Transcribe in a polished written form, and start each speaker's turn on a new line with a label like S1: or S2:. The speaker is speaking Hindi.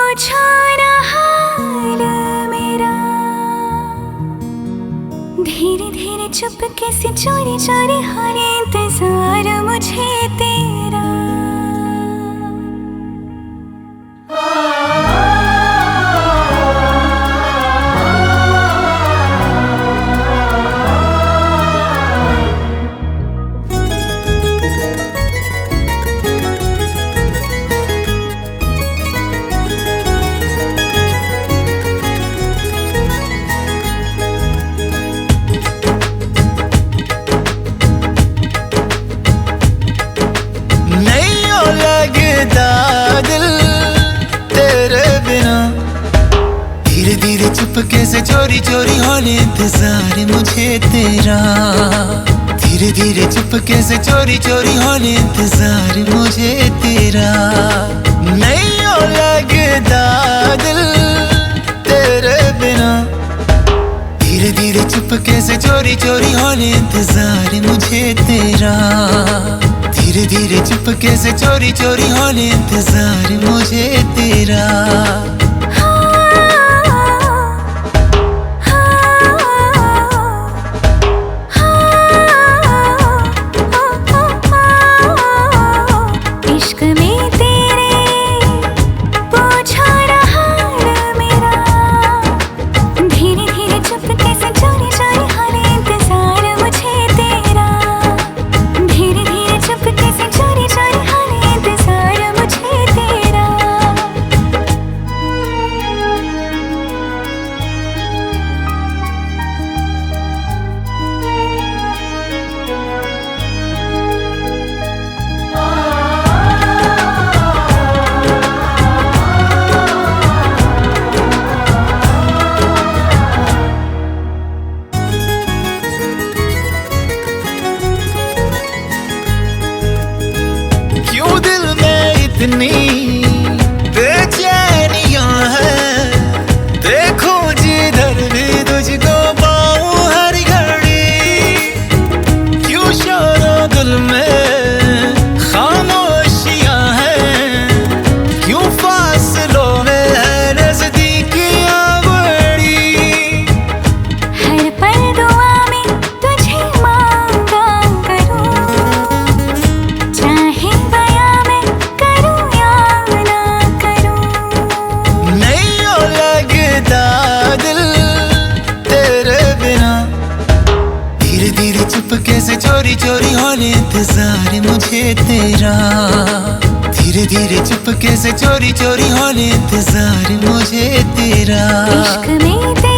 S1: पूछो ना हाल मेरा, धीरे धीरे चुपके से चोरी चोरी हर इंतजार मुझे तेरा।
S2: नैयो लगदा दिल तेरे बिना, धीरे धीरे चुपके से चोरी चोरी होने इंतजार मुझे तेरा। धीरे धीरे चुपके से चोरी चोरी होने इंतजार मुझे तेरा। नैयो लगदा दिल तेरे बिना, धीरे धीरे चुपके से चोरी चोरी होने इंतजार मुझे तेरा। धीरे धीरे चुपके से चोरी चोरी होने इंतजार मुझे तेरा।
S1: इश्क में तेरे पूछो ना हाल मेरा, धीरे धीरे चुपके से चोरी चोरी होने इंतजार मुझे तेरा। धीरे धीरे चुपके से चोरी चोरी होने इंतजार मुझे तेरा।
S2: क्यों दिल में इतनी बेचैनियां हैं, देखूं जिधर भी तुझको पाऊं हर घड़ी। क्यों शोरों दिल में खामोशियां हैं, क्यों फासलों में है नजदीकियां बड़ी।
S1: हर पल दुआ में तुझे मांगा करूं, चाहे बयां मैं करूं या ना करूं।
S2: नैयो लगदा दिल तेरे बिना, धीरे धीरे चुपके से चोरी चोरी होने इंतजार मुझे तेरा। धीरे धीरे चुपके से चोरी चोरी होने इंतजार मुझे तेरा।
S1: इश्क में तेरे